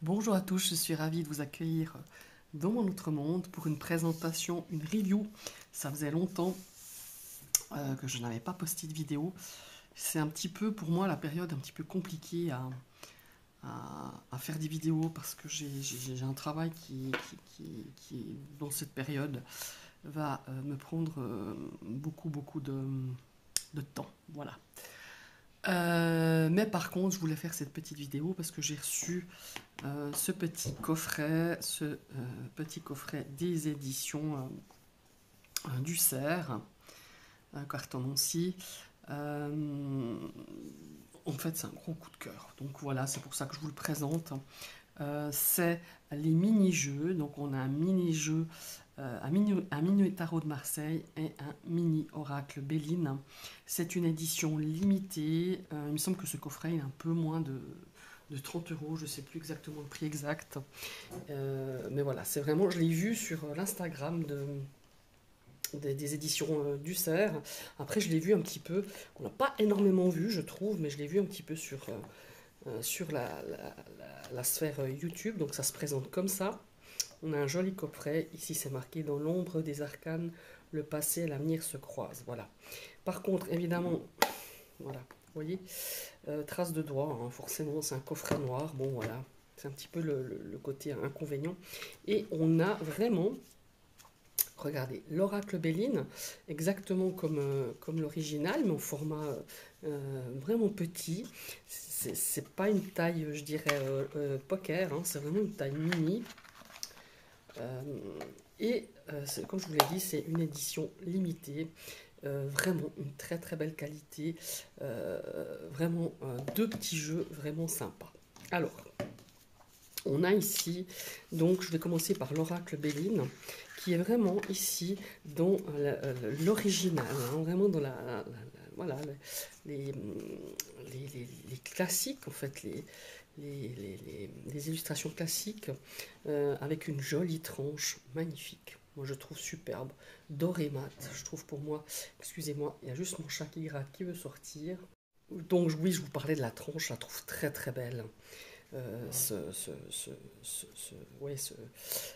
Bonjour à tous, je suis ravie de vous accueillir dans mon autre monde pour une présentation, une review. Ça faisait longtemps que je n'avais pas posté de vidéo. C'est un petit peu pour moi la période un petit peu compliquée à faire des vidéos parce que j'ai un travail qui, dans cette période, va me prendre beaucoup de temps. Voilà. Mais par contre, je voulais faire cette petite vidéo parce que j'ai reçu ce petit coffret des éditions du Cerf, un carton aussi. En fait, c'est un gros coup de cœur. Donc voilà, c'est pour ça que je vous le présente. C'est les mini-jeux. Donc on a un mini-jeu, un mini tarot de Marseille et un mini oracle Béline. C'est une édition limitée. Il me semble que ce coffret est un peu moins de 30 euros. Je ne sais plus exactement le prix exact. Mais voilà, c'est vraiment, je l'ai vu sur l'Instagram des éditions du Cerf. Après, je l'ai vu un petit peu. On n'a pas énormément vu, je trouve, mais je l'ai vu un petit peu sur la sphère YouTube, donc ça se présente comme ça. On a un joli coffret, ici c'est marqué dans l'ombre des arcanes, le passé et l'avenir se croisent, voilà. Par contre, évidemment, voilà, vous voyez, traces de doigts, hein, forcément c'est un coffret noir, bon voilà, c'est un petit peu le côté inconvénient. Et on a vraiment, regardez, l'oracle Béline, exactement comme l'original, mais en format vraiment petit. C'est pas une taille, je dirais, poker, hein, c'est vraiment une taille mini. Euh, comme je vous l'ai dit, c'est une édition limitée. Vraiment une très très belle qualité. Vraiment deux petits jeux vraiment sympas. Alors, on a ici, donc je vais commencer par l'oracle Béline, qui est vraiment ici dans l'original, hein, vraiment dans voilà, les, les classiques, en fait, les illustrations classiques, avec une jolie tranche magnifique. Moi, je trouve superbe, doré mat. Je trouve pour moi, excusez-moi, il y a juste mon chat qui gratte qui veut sortir. Donc oui, je vous parlais de la tranche, je la trouve très très belle. Euh, ce, ce, ce, ouais,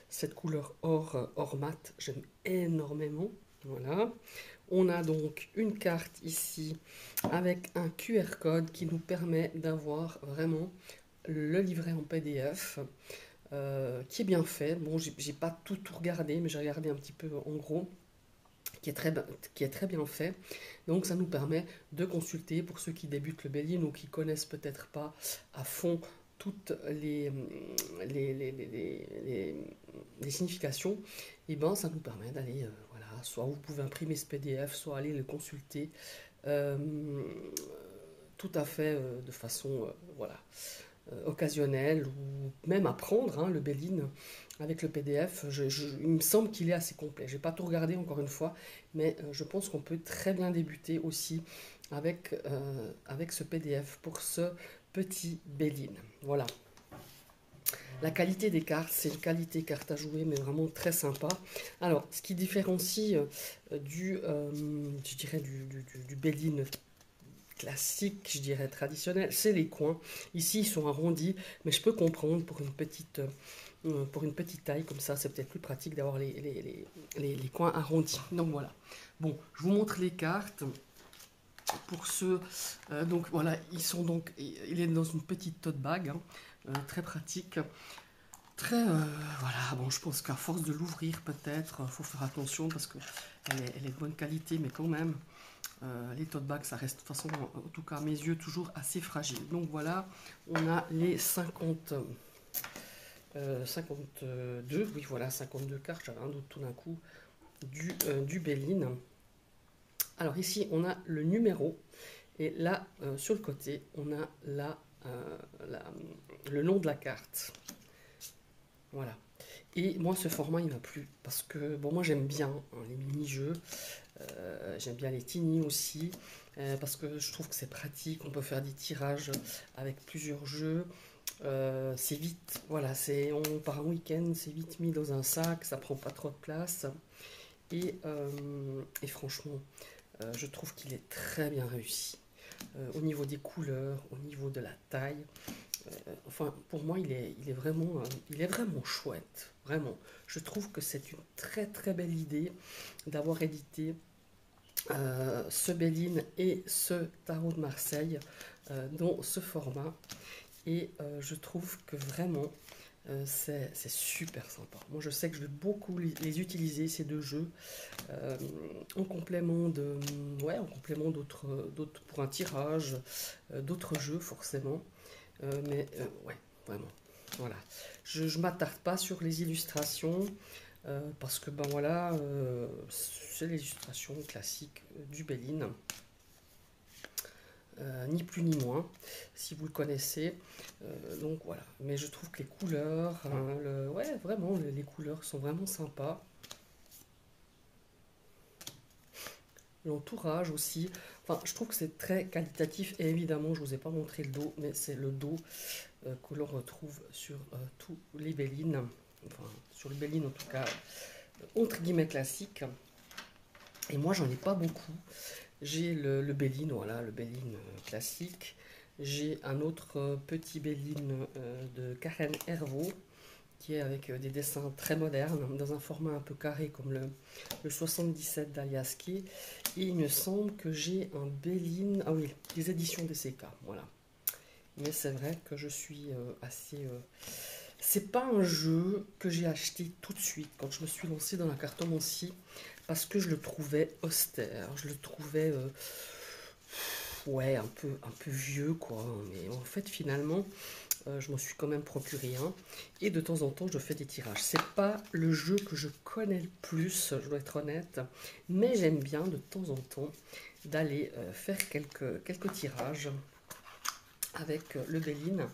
cette couleur or mat, j'aime énormément. Voilà. On a donc une carte ici avec un QR code qui nous permet d'avoir vraiment le livret en PDF qui est bien fait. Bon, j'ai pas tout regardé, mais j'ai regardé un petit peu en gros. Qui est très bien fait. Donc ça nous permet de consulter pour ceux qui débutent le Béline ou qui connaissent peut-être pas à fond toutes les significations, et ben ça nous permet d'aller, voilà, soit vous pouvez imprimer ce PDF, soit aller le consulter euh, tout à fait de façon voilà, occasionnelle ou même apprendre hein, le Béline avec le PDF. Il me semble qu'il est assez complet. J'ai pas tout regardé encore une fois, mais je pense qu'on peut très bien débuter aussi avec ce PDF pour ce petit Béline. Voilà. La qualité des cartes, c'est une qualité carte à jouer, mais vraiment très sympa. Alors, ce qui différencie je dirais du Béline classique, je dirais traditionnel, c'est les coins. Ici, ils sont arrondis, mais je peux comprendre pour une petite taille comme ça, c'est peut-être plus pratique d'avoir les coins arrondis. Donc voilà. Bon, je vous montre les cartes. Pour ceux, donc voilà, il est dans une petite tote bag, hein, très pratique. Très, voilà, bon, je pense qu'à force de l'ouvrir, peut-être, il faut faire attention parce que elle est de bonne qualité, mais quand même, les tote bags, ça reste de toute façon, en tout cas à mes yeux, toujours assez fragile. Donc voilà, on a les 52, oui voilà, 52 cartes, j'avais un doute tout d'un coup, du Béline. Alors ici, on a le numéro, et là, sur le côté, on a le nom de la carte. Voilà. Et moi, ce format, il m'a plu, parce que, bon, moi j'aime bien hein, les mini-jeux, j'aime bien les tiny aussi, parce que je trouve que c'est pratique, on peut faire des tirages avec plusieurs jeux, c'est vite, voilà, on part un week-end, c'est vite mis dans un sac, ça prend pas trop de place, et franchement, je trouve qu'il est très bien réussi. Au niveau des couleurs, au niveau de la taille, Enfin, pour moi, il est vraiment chouette. Vraiment. Je trouve que c'est une très très belle idée d'avoir édité ce Béline et ce tarot de Marseille dans ce format. Et je trouve que vraiment, c'est super sympa. Moi, je sais que je vais beaucoup les utiliser, ces deux jeux, euh, en complément de, ouais, en complément d'autres pour un tirage, d'autres jeux forcément. Ouais, vraiment. Voilà. Je ne m'attarde pas sur les illustrations parce que ben voilà, c'est l'illustration classique du Béline. Ni plus ni moins, si vous le connaissez. Donc voilà. Mais je trouve que les couleurs, ouais, vraiment, les couleurs sont vraiment sympas. L'entourage aussi. Enfin, je trouve que c'est très qualitatif. Et évidemment, je ne vous ai pas montré le dos, mais c'est le dos que l'on retrouve sur tous les Bélines. Enfin, sur le Béline en tout cas, entre guillemets classique. Et moi, j'en ai pas beaucoup. J'ai le Béline, voilà, le Béline classique. J'ai un autre petit Béline de Karen Hervaux, qui est avec des dessins très modernes, dans un format un peu carré comme le 77 d'Aliaski. Et il me semble que j'ai un Béline, ah oui, les éditions DCK, voilà. Mais c'est vrai que je suis assez... C'est pas un jeu que j'ai acheté tout de suite quand je me suis lancée dans la cartomancie, parce que je le trouvais austère, je le trouvais ouais, un peu vieux quoi. Mais en fait finalement, je m'en suis quand même procuré un. Et de temps en temps, je fais des tirages. C'est pas le jeu que je connais le plus, je dois être honnête. Mais j'aime bien de temps en temps d'aller faire quelques tirages avec le Béline.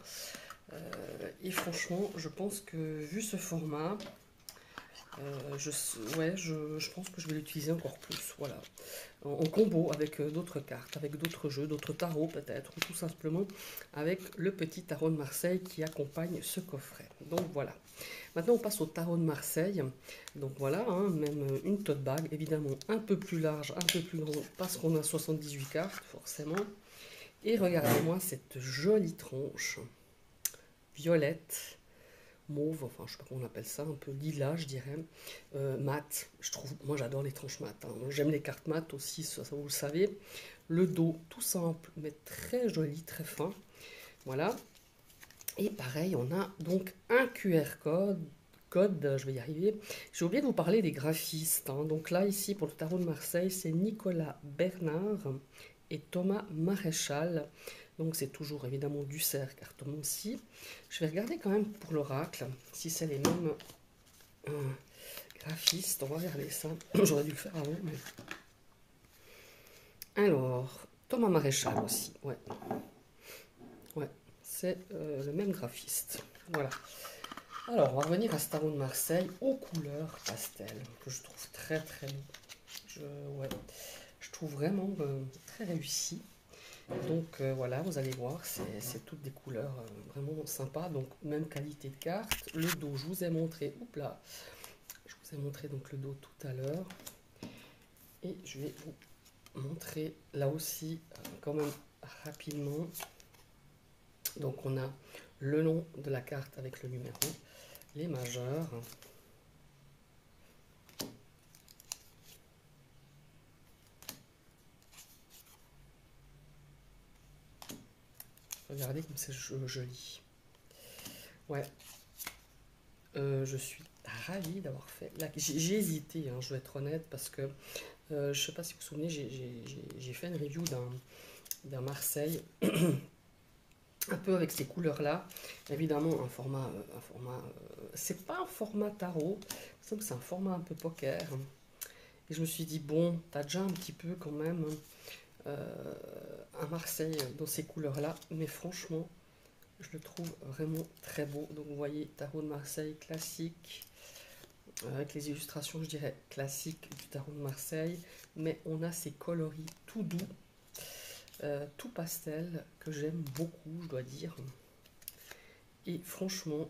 Et franchement, je pense que vu ce format, ouais, je pense que je vais l'utiliser encore plus. Voilà. En combo avec d'autres cartes, avec d'autres jeux, d'autres tarots peut-être, ou tout simplement avec le petit tarot de Marseille qui accompagne ce coffret. Donc voilà. Maintenant on passe au tarot de Marseille. Donc voilà, hein, même une tote bag, évidemment un peu plus large, un peu plus grande, parce qu'on a 78 cartes forcément. Et regardez-moi cette jolie tronche violette, mauve, enfin je sais pas comment on appelle ça, un peu lilas je dirais, mat. Je trouve, moi j'adore les tranches mat, hein. J'aime les cartes mat aussi, ça vous le savez. Le dos tout simple mais très joli, très fin, voilà. Et pareil, on a donc un QR code, je vais y arriver. J'ai oublié de vous parler des graphistes, hein. Donc là ici pour le tarot de Marseille, c'est Nicolas Bernard et Thomas Maréchal. Donc c'est toujours évidemment Ducerre Cartomancie. Je vais regarder quand même pour l'oracle si c'est les mêmes graphistes. On va regarder ça. J'aurais dû le faire avant. Mais... Alors, Thomas Maréchal aussi. Ouais, ouais, c'est le même graphiste. Voilà. Alors, on va revenir à ce tarot de Marseille aux couleurs pastel que je trouve très très beau. Ouais, je trouve vraiment très réussi. Donc voilà, vous allez voir, c'est toutes des couleurs vraiment sympas. Donc même qualité de carte. Le dos, je vous ai montré, oups là, je vous ai montré donc le dos tout à l'heure. Et je vais vous montrer là aussi quand même rapidement. Donc on a le nom de la carte avec le numéro, les majeurs. Regardez comme c'est joli. Ouais. Je suis ravie d'avoir fait. J'ai hésité, hein, je dois être honnête, parce que je ne sais pas si vous vous souvenez, j'ai fait une review d'un Marseille, un peu avec ces couleurs-là. Évidemment, c'est pas un format tarot, c'est un format un peu poker. Et je me suis dit, bon, t'as déjà un petit peu quand même un Marseille dans ces couleurs-là, mais franchement, je le trouve vraiment très beau. Donc vous voyez, tarot de Marseille classique, avec les illustrations, je dirais, classiques du tarot de Marseille, mais on a ces coloris tout doux, tout pastel, que j'aime beaucoup, je dois dire. Et franchement,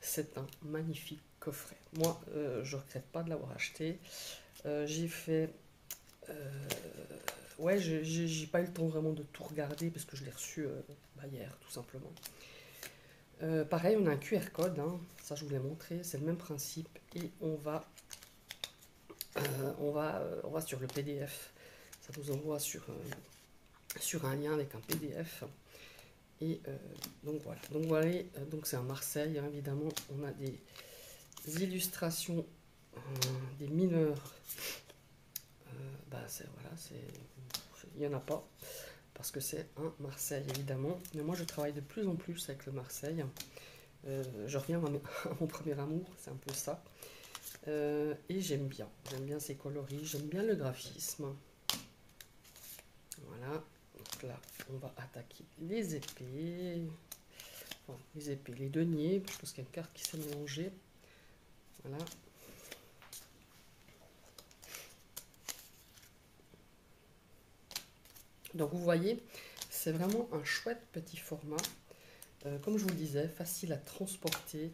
c'est un magnifique coffret. Moi, je ne regrette pas de l'avoir acheté. J'ai fait ouais, j'ai pas eu le temps vraiment de tout regarder parce que je l'ai reçu hier, tout simplement. Pareil, on a un QR code, hein, ça je vous l'ai montré, c'est le même principe. Et on va sur le PDF. Ça nous envoie sur un lien avec un PDF. Et donc voilà. Donc voilà, donc c'est à Marseille, hein, évidemment. On a des illustrations des mineurs. Voilà, il n'y en a pas parce que c'est un Marseille évidemment. Mais moi je travaille de plus en plus avec le Marseille. Je reviens à mon premier amour, c'est un peu ça. Et j'aime bien ces coloris, j'aime bien le graphisme. Voilà, donc là on va attaquer les épées. Enfin, les épées, les deniers, je pense qu'il y a une carte qui s'est mélangée. Voilà. Donc vous voyez, c'est vraiment un chouette petit format. Comme je vous le disais, facile à transporter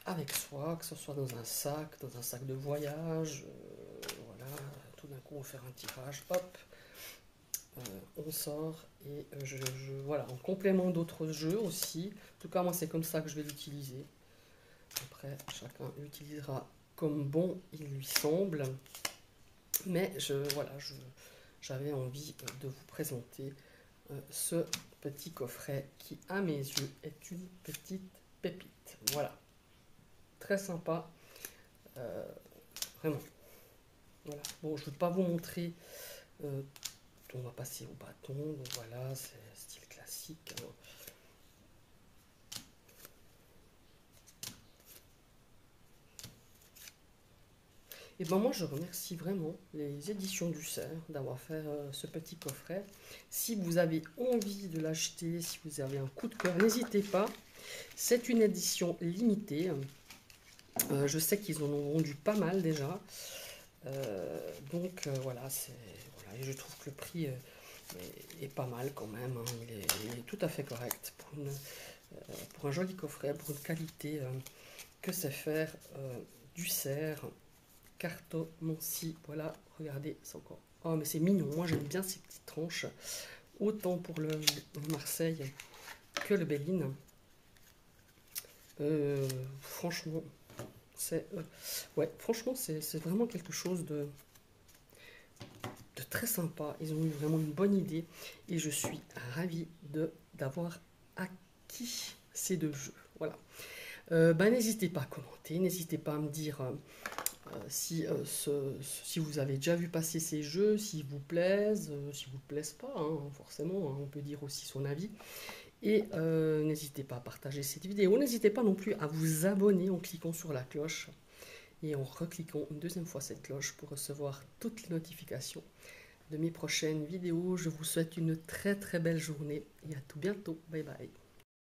avec soi, que ce soit dans un sac de voyage. Voilà, tout d'un coup on fait un tirage, hop, on sort. Et voilà, en complément d'autres jeux aussi. En tout cas, moi c'est comme ça que je vais l'utiliser. Après, chacun l'utilisera comme bon il lui semble. Mais j'avais envie de vous présenter ce petit coffret qui, à mes yeux, est une petite pépite. Voilà, très sympa, vraiment. Voilà. Bon, je ne vais pas vous montrer. On va passer au bâton. Donc voilà, c'est style classique. Hein. Et ben moi je remercie vraiment les éditions du Cerf d'avoir fait ce petit coffret. Si vous avez envie de l'acheter, si vous avez un coup de cœur, n'hésitez pas. C'est une édition limitée. Je sais qu'ils en ont vendu pas mal déjà. Voilà, et je trouve que le prix est pas mal quand même. Hein. Il est tout à fait correct pour un joli coffret, pour une qualité que c'est faire du Cerf. Cartomancie, voilà, regardez, c'est encore. Oh, mais c'est mignon, moi j'aime bien ces petites tranches, autant pour le Marseille que le Béline. Franchement, c'est vraiment quelque chose de très sympa. Ils ont eu vraiment une bonne idée et je suis ravie d'avoir acquis ces deux jeux. Voilà. N'hésitez pas à commenter, n'hésitez pas à me dire. Si vous avez déjà vu passer ces jeux, s'ils vous plaisent, s'ils vous plaisent pas, hein, forcément, hein, on peut dire aussi son avis. Et n'hésitez pas à partager cette vidéo, n'hésitez pas non plus à vous abonner en cliquant sur la cloche et en recliquant une deuxième fois cette cloche pour recevoir toutes les notifications de mes prochaines vidéos. Je vous souhaite une très très belle journée et à tout bientôt. Bye bye.